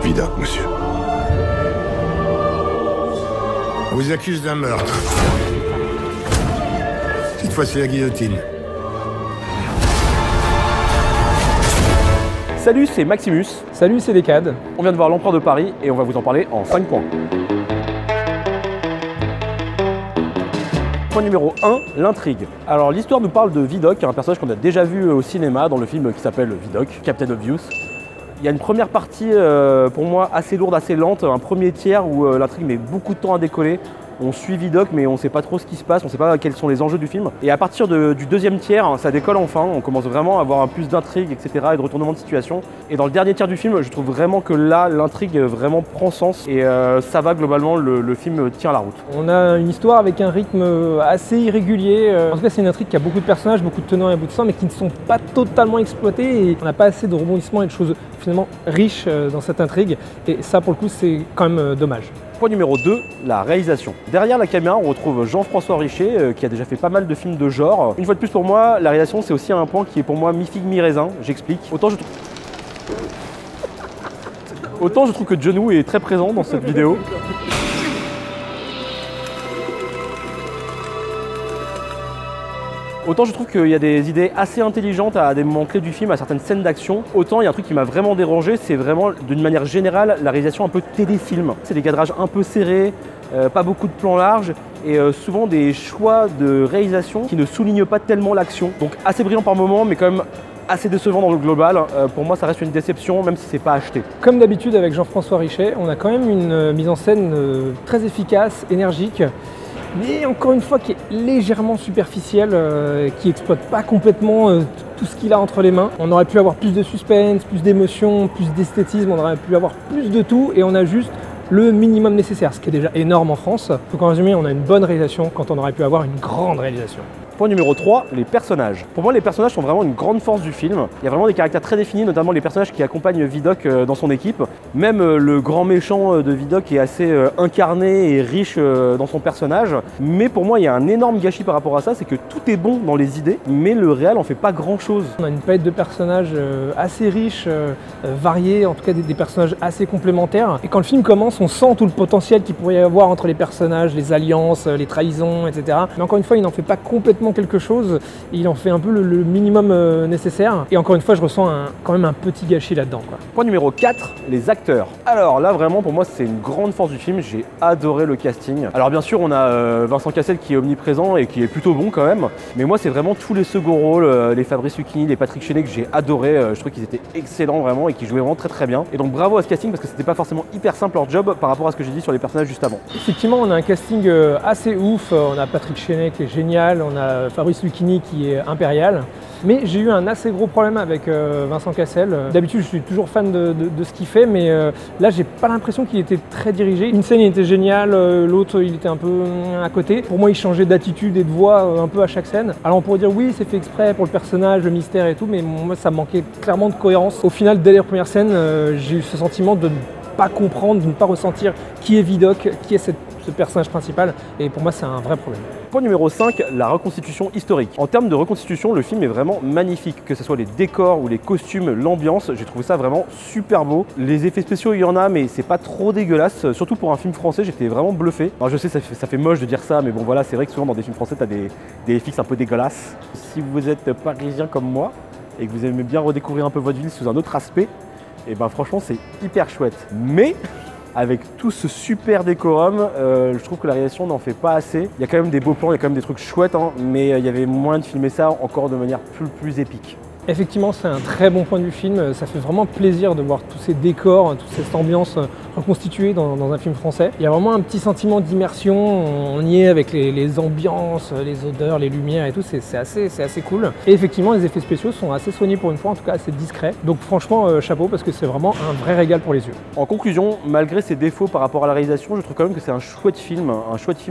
Vidocq, monsieur. On vous accuse d'un meurtre. Cette fois, c'est la guillotine. Salut, c'est Maximus. Salut, c'est Decade. On vient de voir l'Empereur de Paris et on va vous en parler en 5 points. Point numéro 1, l'intrigue. Alors l'histoire nous parle de Vidocq, un personnage qu'on a déjà vu au cinéma dans le film qui s'appelle Vidocq, Captain Obvious. Il y a une première partie pour moi assez lourde, assez lente, un premier tiers où l'intrigue met beaucoup de temps à décoller. On suit Vidocq mais on ne sait pas trop ce qui se passe, on ne sait pas quels sont les enjeux du film. Et à partir du deuxième tiers, ça décolle enfin, on commence vraiment à avoir un plus d'intrigue, etc. et de retournement de situation. Et dans le dernier tiers du film, je trouve vraiment que là, l'intrigue vraiment prend sens et ça va globalement, le film tient la route. On a une histoire avec un rythme assez irrégulier. En tout cas, c'est une intrigue qui a beaucoup de personnages, beaucoup de tenants et aboutissants, mais qui ne sont pas totalement exploités et on n'a pas assez de rebondissements et de choses finalement riches dans cette intrigue. Et ça, pour le coup, c'est quand même dommage. Point numéro 2, la réalisation. Derrière la caméra, on retrouve Jean-François Richet qui a déjà fait pas mal de films de genre. Une fois de plus pour moi, la réalisation c'est aussi un point qui est pour moi mi-figue mi-raisin, j'explique. Autant je trouve que John Woo est très présent dans cette vidéo. Autant je trouve qu'il y a des idées assez intelligentes à des moments clés du film, à certaines scènes d'action. Autant il y a un truc qui m'a vraiment dérangé, c'est vraiment d'une manière générale la réalisation un peu téléfilm. C'est des cadrages un peu serrés, pas beaucoup de plans larges et souvent des choix de réalisation qui ne soulignent pas tellement l'action. Donc assez brillant par moments mais quand même assez décevant dans le global. Pour moi ça reste une déception même si c'est pas acheté. Comme d'habitude avec Jean-François Richet, on a quand même une mise en scène très efficace, énergique. Mais encore une fois qui est légèrement superficielle, qui exploite pas complètement tout ce qu'il a entre les mains. On aurait pu avoir plus de suspense, plus d'émotion, plus d'esthétisme, on aurait pu avoir plus de tout et on a juste le minimum nécessaire, ce qui est déjà énorme en France. Donc en résumé, on a une bonne réalisation quand on aurait pu avoir une grande réalisation. Point numéro 3, les personnages. Pour moi, les personnages sont vraiment une grande force du film. Il y a vraiment des caractères très définis, notamment les personnages qui accompagnent Vidocq dans son équipe. Même le grand méchant de Vidocq est assez incarné et riche dans son personnage. Mais pour moi, il y a un énorme gâchis par rapport à ça, c'est que tout est bon dans les idées, mais le réel en fait pas grand-chose. On a une palette de personnages assez riche, variés, en tout cas des personnages assez complémentaires. Et quand le film commence, on sent tout le potentiel qu'il pourrait y avoir entre les personnages, les alliances, les trahisons, etc. Mais encore une fois, il n'en fait pas complètement quelque chose, il en fait un peu le minimum nécessaire et encore une fois je ressens quand même un petit gâchis là-dedans. Point numéro 4, les acteurs. Alors là vraiment pour moi c'est une grande force du film, j'ai adoré le casting. Alors bien sûr on a Vincent Cassel qui est omniprésent et qui est plutôt bon quand même, mais moi c'est vraiment tous les seconds rôles, les Fabrice Lucchini, les Patrick Chenet que j'ai adoré, je trouve qu'ils étaient excellents vraiment et qui jouaient vraiment très très bien. Et donc bravo à ce casting parce que c'était pas forcément hyper simple leur job par rapport à ce que j'ai dit sur les personnages juste avant. Effectivement on a un casting assez ouf, on a Patrick Chenet qui est génial, on a Fabrice Lucchini qui est impérial. Mais j'ai eu un assez gros problème avec Vincent Cassel. D'habitude, je suis toujours fan de ce qu'il fait, mais là, j'ai pas l'impression qu'il était très dirigé. Une scène, il était génial, l'autre, il était un peu à côté. Pour moi, il changeait d'attitude et de voix un peu à chaque scène. Alors, on pourrait dire oui, c'est fait exprès pour le personnage, le mystère et tout, mais moi, ça manquait clairement de cohérence. Au final, dès les premières scènes, j'ai eu ce sentiment de ne pas comprendre, de ne pas ressentir qui est Vidocq, qui est ce personnage principal, et pour moi, c'est un vrai problème. Point numéro 5, la reconstitution historique. En termes de reconstitution, le film est vraiment magnifique, que ce soit les décors ou les costumes, l'ambiance, j'ai trouvé ça vraiment super beau. Les effets spéciaux, il y en a, mais c'est pas trop dégueulasse, surtout pour un film français, j'étais vraiment bluffé. Alors je sais, ça fait moche de dire ça, mais bon voilà, c'est vrai que souvent dans des films français, t'as des FX un peu dégueulasses. Si vous êtes parisien comme moi, et que vous aimez bien redécouvrir un peu votre ville sous un autre aspect, et ben franchement, c'est hyper chouette. Mais avec tout ce super décorum, je trouve que la réalisation n'en fait pas assez. Il y a quand même des beaux plans, il y a quand même des trucs chouettes, hein, mais il y avait moyen de filmer ça encore de manière plus épique. Effectivement, c'est un très bon point de vue film. Ça fait vraiment plaisir de voir tous ces décors, toute cette ambiance reconstituée dans un film français. Il y a vraiment un petit sentiment d'immersion. On y est avec les ambiances, les odeurs, les lumières et tout. C'est assez cool. Et effectivement, les effets spéciaux sont assez soignés pour une fois, en tout cas assez discrets. Donc franchement, chapeau parce que c'est vraiment un vrai régal pour les yeux. En conclusion, malgré ses défauts par rapport à la réalisation, je trouve quand même que c'est un chouette film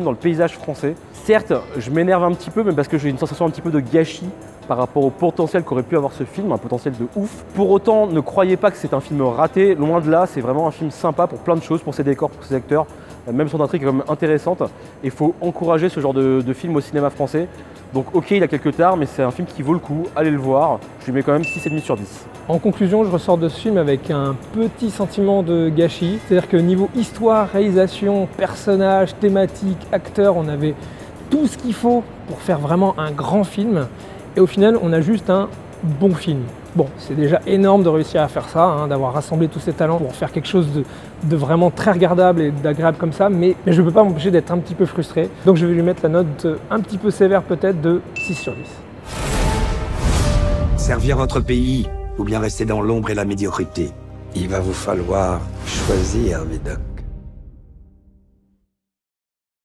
dans le paysage français. Certes, je m'énerve un petit peu, mais parce que j'ai une sensation un petit peu de gâchis par rapport au potentiel qu'aurait pu avoir ce film, un potentiel de ouf. Pour autant, ne croyez pas que c'est un film raté, loin de là, c'est vraiment un film sympa pour plein de choses, pour ses décors, pour ses acteurs, même son intrigue est quand même intéressante. Et il faut encourager ce genre de film au cinéma français. Donc ok, il a quelques tares, mais c'est un film qui vaut le coup, allez le voir. Je lui mets quand même 6,5 sur 10. En conclusion, je ressors de ce film avec un petit sentiment de gâchis. C'est-à-dire que niveau histoire, réalisation, personnages, thématiques, acteurs, on avait tout ce qu'il faut pour faire vraiment un grand film. Et au final, on a juste un bon film. Bon, c'est déjà énorme de réussir à faire ça, d'avoir rassemblé tous ces talents pour faire quelque chose de vraiment très regardable et d'agréable comme ça, mais je ne peux pas m'empêcher d'être un petit peu frustré. Donc je vais lui mettre la note un petit peu sévère peut-être de 6 sur 10. Servir votre pays ou bien rester dans l'ombre et la médiocrité. Il va vous falloir choisir, Médoc.